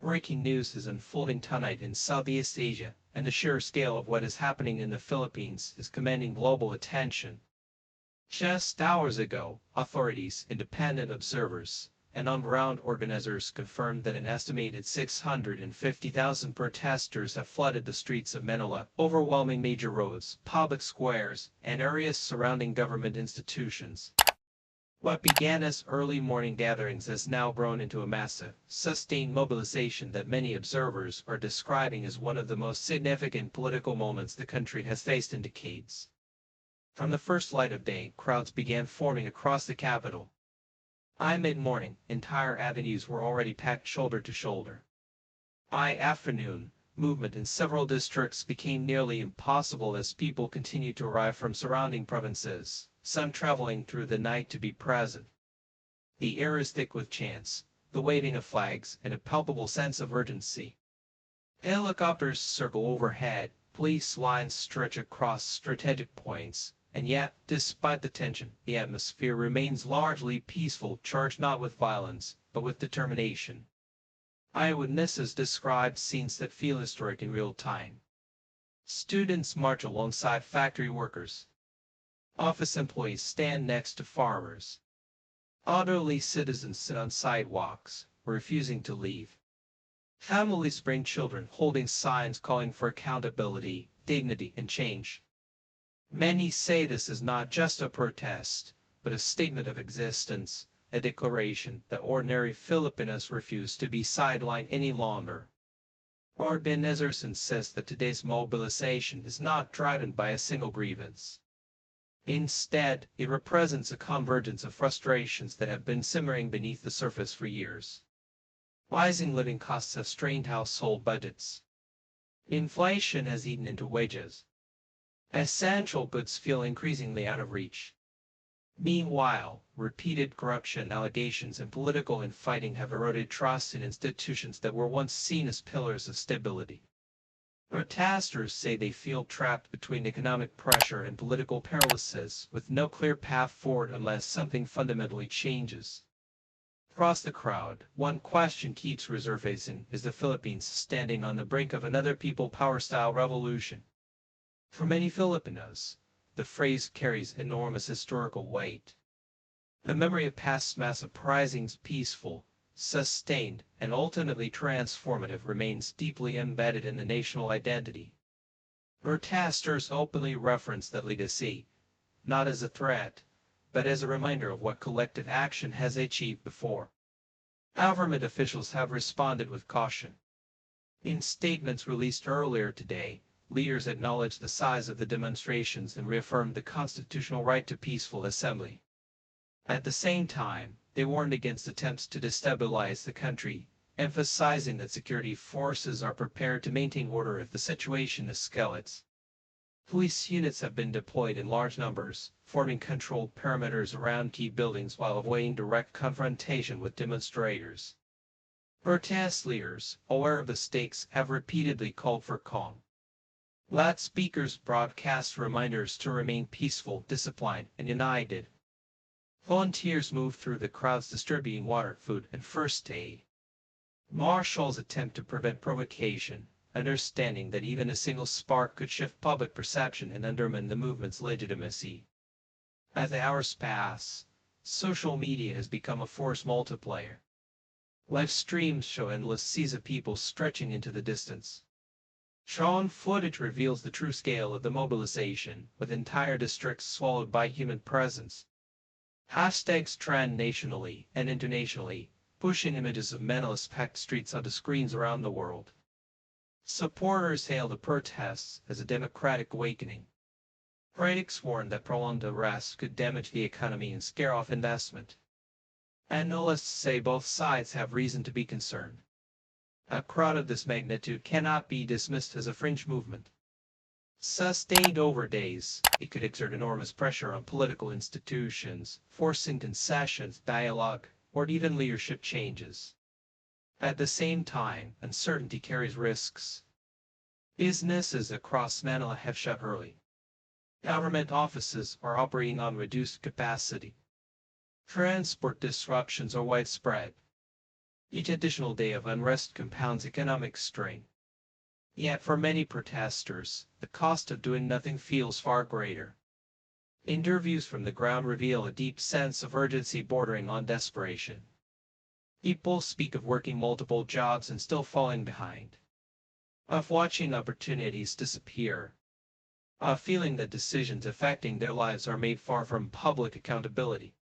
Breaking news is unfolding tonight in Southeast Asia, and the sheer scale of what is happening in the Philippines is commanding global attention. Just hours ago, authorities, independent observers, and on-ground organizers confirmed that an estimated 650,000 protesters have flooded the streets of Manila, overwhelming major roads, public squares, and areas surrounding government institutions. What began as early morning gatherings has now grown into a massive, sustained mobilization that many observers are describing as one of the most significant political moments the country has faced in decades. From the first light of day, crowds began forming across the capital. By mid-morning, entire avenues were already packed shoulder to shoulder. By afternoon, movement in several districts became nearly impossible as people continued to arrive from surrounding provinces, some traveling through the night to be present. The air is thick with chants, the waving of flags, and a palpable sense of urgency. Helicopters circle overhead, police lines stretch across strategic points, and yet, despite the tension, the atmosphere remains largely peaceful, charged not with violence, but with determination. Eyewitnesses describe scenes that feel historic in real time. Students march alongside factory workers. Office employees stand next to farmers. Elderly citizens sit on sidewalks, refusing to leave. Families bring children holding signs calling for accountability, dignity, and change. Many say this is not just a protest, but a statement of existence, a declaration that ordinary Filipinos refuse to be sidelined any longer. Lord Ben Ezerson says that today's mobilization is not driven by a single grievance. Instead, it represents a convergence of frustrations that have been simmering beneath the surface for years. Rising living costs have strained household budgets. Inflation has eaten into wages. Essential goods feel increasingly out of reach. Meanwhile, repeated corruption allegations and political infighting have eroded trust in institutions that were once seen as pillars of stability. Protesters say they feel trapped between economic pressure and political paralysis, with no clear path forward unless something fundamentally changes. Across the crowd, one question keeps resurfacing: is the Philippines standing on the brink of another people power-style revolution? For many Filipinos, the phrase carries enormous historical weight. The memory of past mass uprisings, peaceful, sustained, and ultimately transformative, remains deeply embedded in the national identity. Protesters openly reference that legacy, not as a threat, but as a reminder of what collective action has achieved before. Government officials have responded with caution. In statements released earlier today, leaders acknowledged the size of the demonstrations and reaffirmed the constitutional right to peaceful assembly. At the same time, they warned against attempts to destabilize the country, emphasizing that security forces are prepared to maintain order if the situation escalates. Police units have been deployed in large numbers, forming controlled perimeters around key buildings while avoiding direct confrontation with demonstrators. Protest leaders, aware of the stakes, have repeatedly called for calm. Loudspeakers broadcast reminders to remain peaceful, disciplined, and united. Volunteers move through the crowds distributing water, food, and first aid. Marshals attempt to prevent provocation, understanding that even a single spark could shift public perception and undermine the movement's legitimacy. As the hours pass, social media has become a force multiplier. Live streams show endless seas of people stretching into the distance. Drone footage reveals the true scale of the mobilization, with entire districts swallowed by human presence. Hashtags trend nationally and internationally, pushing images of Manila's packed streets onto screens around the world. Supporters hail the protests as a democratic awakening. Critics warn that prolonged arrests could damage the economy and scare off investment. Analysts say both sides have reason to be concerned. A crowd of this magnitude cannot be dismissed as a fringe movement. Sustained over days, it could exert enormous pressure on political institutions, forcing concessions, dialogue, or even leadership changes. At the same time, uncertainty carries risks. Businesses across Manila have shut early. Government offices are operating on reduced capacity. Transport disruptions are widespread. Each additional day of unrest compounds economic strain. Yet for many protesters, the cost of doing nothing feels far greater. Interviews from the ground reveal a deep sense of urgency bordering on desperation. People speak of working multiple jobs and still falling behind, of watching opportunities disappear, of feeling that decisions affecting their lives are made far from public accountability.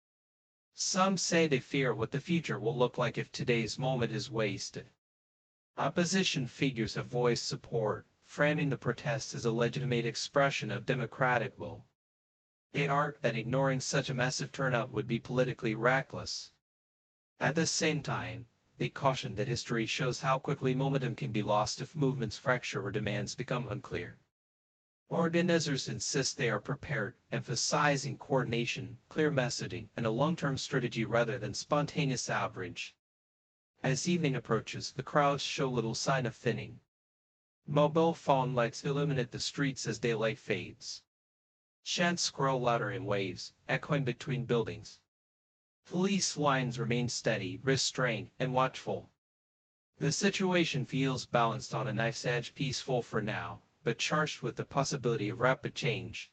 Some say they fear what the future will look like if today's moment is wasted. Opposition figures have voiced support, framing the protests as a legitimate expression of democratic will. They argue that ignoring such a massive turnout would be politically reckless. At the same time, they caution that history shows how quickly momentum can be lost if movements fracture or demands become unclear. Organizers insist they are prepared, emphasizing coordination, clear messaging, and a long-term strategy rather than spontaneous outrage. As evening approaches, the crowds show little sign of thinning. Mobile phone lights illuminate the streets as daylight fades. Chants grow louder in waves, echoing between buildings. Police lines remain steady, restrained, and watchful. The situation feels balanced on a knife's edge, peaceful for now, but charged with the possibility of rapid change.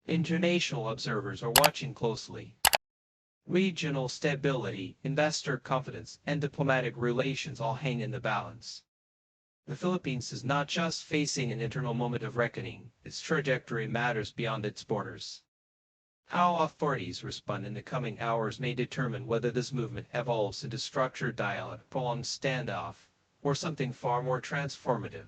International observers are watching closely. Regional stability, investor confidence, and diplomatic relations all hang in the balance. The Philippines is not just facing an internal moment of reckoning, its trajectory matters beyond its borders. How authorities respond in the coming hours may determine whether this movement evolves into structured dialogue, prolonged standoff, or something far more transformative.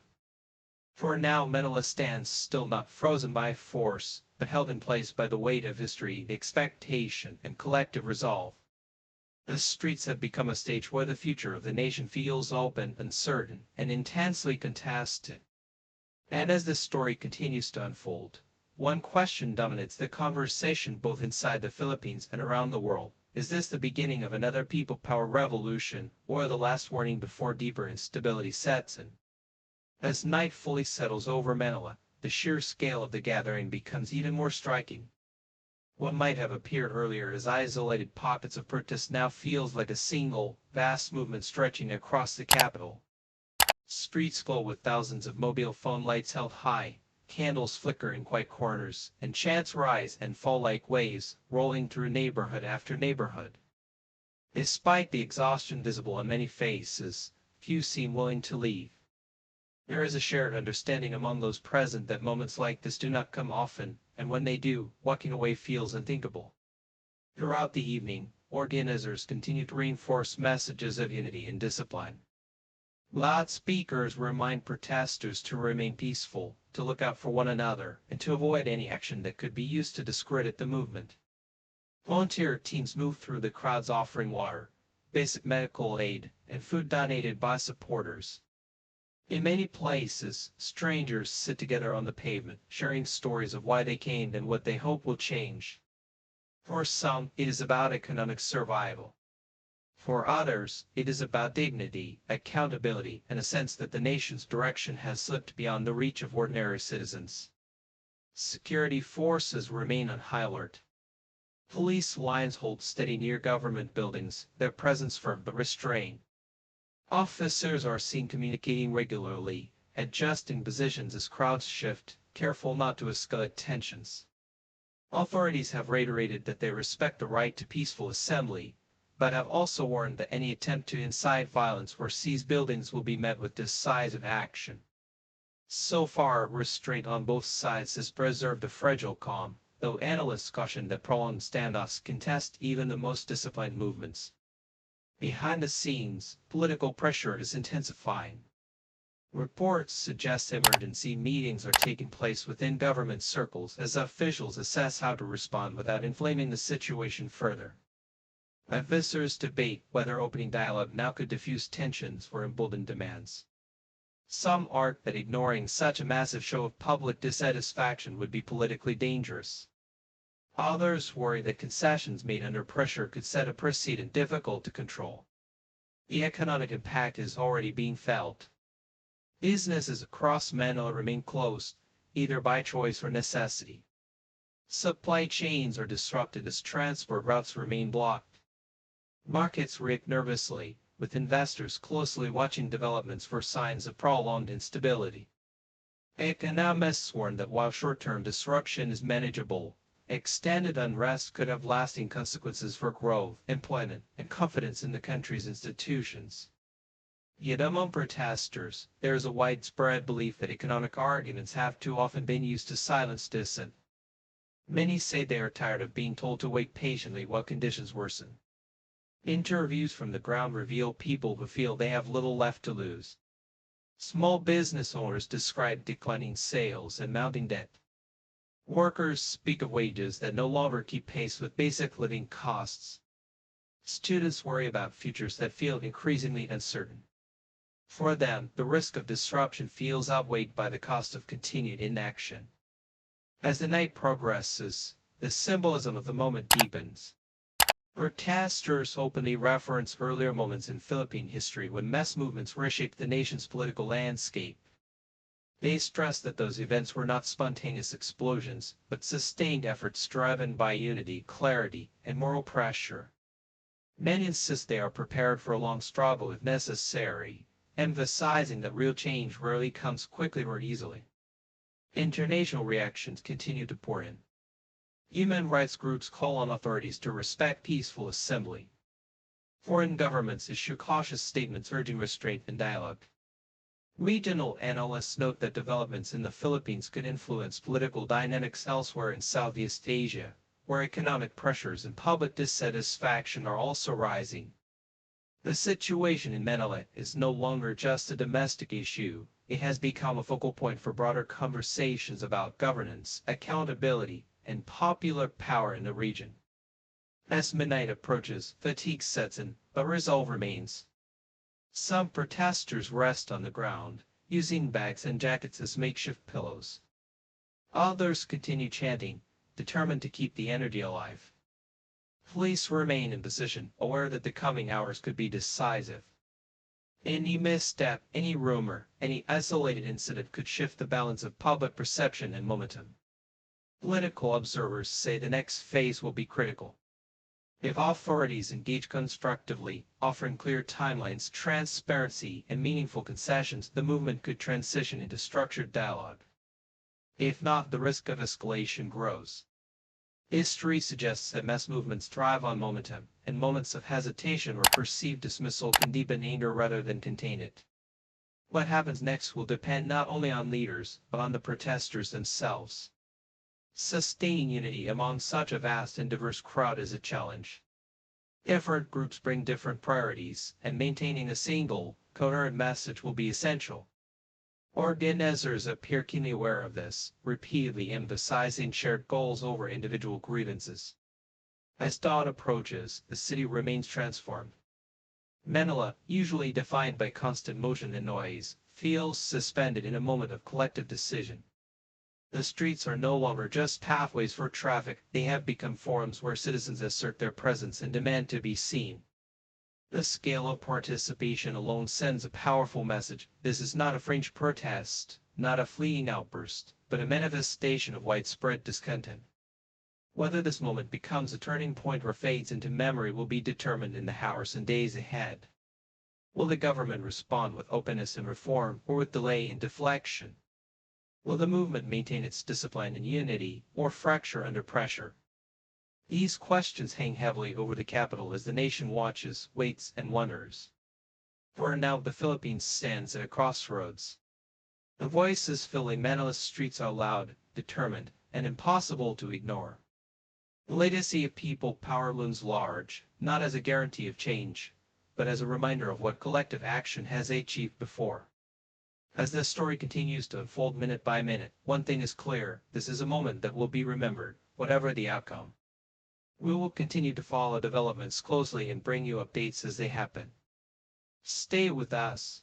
For now, Manila stands still, not frozen by force, but held in place by the weight of history, expectation, and collective resolve. The streets have become a stage where the future of the nation feels open, uncertain, and intensely contested. And as this story continues to unfold, one question dominates the conversation both inside the Philippines and around the world. Is this the beginning of another people power revolution, or the last warning before deeper instability sets in? As night fully settles over Manila, the sheer scale of the gathering becomes even more striking. What might have appeared earlier as isolated pockets of protest now feels like a single, vast movement stretching across the capital. Streets glow with thousands of mobile phone lights held high, candles flicker in quiet corners, and chants rise and fall like waves, rolling through neighborhood after neighborhood. Despite the exhaustion visible on many faces, few seem willing to leave. There is a shared understanding among those present that moments like this do not come often, and when they do, walking away feels unthinkable. Throughout the evening, organizers continue to reinforce messages of unity and discipline. Loudspeakers remind protesters to remain peaceful, to look out for one another, and to avoid any action that could be used to discredit the movement. Volunteer teams move through the crowds offering water, basic medical aid, and food donated by supporters. In many places, strangers sit together on the pavement, sharing stories of why they came and what they hope will change. For some, it is about economic survival. For others, it is about dignity, accountability, and a sense that the nation's direction has slipped beyond the reach of ordinary citizens. Security forces remain on high alert. Police lines hold steady near government buildings, their presence firm but restrained. Officers are seen communicating regularly, adjusting positions as crowds shift, careful not to escalate tensions. Authorities have reiterated that they respect the right to peaceful assembly, but have also warned that any attempt to incite violence or seize buildings will be met with decisive action. So far, restraint on both sides has preserved a fragile calm, though analysts caution that prolonged standoffs can test even the most disciplined movements. Behind the scenes, political pressure is intensifying. Reports suggest emergency meetings are taking place within government circles as officials assess how to respond without inflaming the situation further. Officers debate whether opening dialogue now could diffuse tensions or embolden demands. Some argue that ignoring such a massive show of public dissatisfaction would be politically dangerous. Others worry that concessions made under pressure could set a precedent difficult to control. The economic impact is already being felt. Businesses across Manila remain closed, either by choice or necessity. Supply chains are disrupted as transport routes remain blocked. Markets react nervously, with investors closely watching developments for signs of prolonged instability. Economists warn that while short-term disruption is manageable, extended unrest could have lasting consequences for growth, employment, and confidence in the country's institutions. Yet among protesters, there is a widespread belief that economic arguments have too often been used to silence dissent. Many say they are tired of being told to wait patiently while conditions worsen. Interviews from the ground reveal people who feel they have little left to lose. Small business owners describe declining sales and mounting debt. Workers speak of wages that no longer keep pace with basic living costs. Students worry about futures that feel increasingly uncertain. For them, the risk of disruption feels outweighed by the cost of continued inaction. As the night progresses, the symbolism of the moment deepens. Protesters openly reference earlier moments in Philippine history when mass movements reshaped the nation's political landscape. They stress that those events were not spontaneous explosions, but sustained efforts driven by unity, clarity, and moral pressure. Many insist they are prepared for a long struggle if necessary, emphasizing that real change rarely comes quickly or easily. International reactions continue to pour in. Human rights groups call on authorities to respect peaceful assembly. Foreign governments issue cautious statements urging restraint and dialogue. Regional analysts note that developments in the Philippines could influence political dynamics elsewhere in Southeast Asia, where economic pressures and public dissatisfaction are also rising. The situation in Manila is no longer just a domestic issue, it has become a focal point for broader conversations about governance, accountability, and popular power in the region. As midnight approaches, fatigue sets in, but resolve remains. Some protesters rest on the ground, using bags and jackets as makeshift pillows. Others continue chanting, determined to keep the energy alive. Police remain in position, aware that the coming hours could be decisive. Any misstep, any rumor, any isolated incident could shift the balance of public perception and momentum. Political observers say the next phase will be critical. If authorities engage constructively, offering clear timelines, transparency, and meaningful concessions, the movement could transition into structured dialogue. If not, the risk of escalation grows. History suggests that mass movements thrive on momentum, and moments of hesitation or perceived dismissal can deepen anger rather than contain it. What happens next will depend not only on leaders, but on the protesters themselves. Sustaining unity among such a vast and diverse crowd is a challenge. Different groups bring different priorities, and maintaining a single, coherent message will be essential. Organizers appear keenly aware of this, repeatedly emphasizing shared goals over individual grievances. As dawn approaches, the city remains transformed. Manila, usually defined by constant motion and noise, feels suspended in a moment of collective decision. The streets are no longer just pathways for traffic, they have become forums where citizens assert their presence and demand to be seen. The scale of participation alone sends a powerful message. This is not a fringe protest, not a fleeting outburst, but a manifestation of widespread discontent. Whether this moment becomes a turning point or fades into memory will be determined in the hours and days ahead. Will the government respond with openness and reform, or with delay and deflection? Will the movement maintain its discipline and unity, or fracture under pressure? These questions hang heavily over the capital as the nation watches, waits, and wonders. For now the Philippines stands at a crossroads. The voices filling Manila's streets are loud, determined, and impossible to ignore. The legacy of people power looms large, not as a guarantee of change, but as a reminder of what collective action has achieved before. As this story continues to unfold minute by minute, one thing is clear, this is a moment that will be remembered, whatever the outcome. We will continue to follow developments closely and bring you updates as they happen. Stay with us.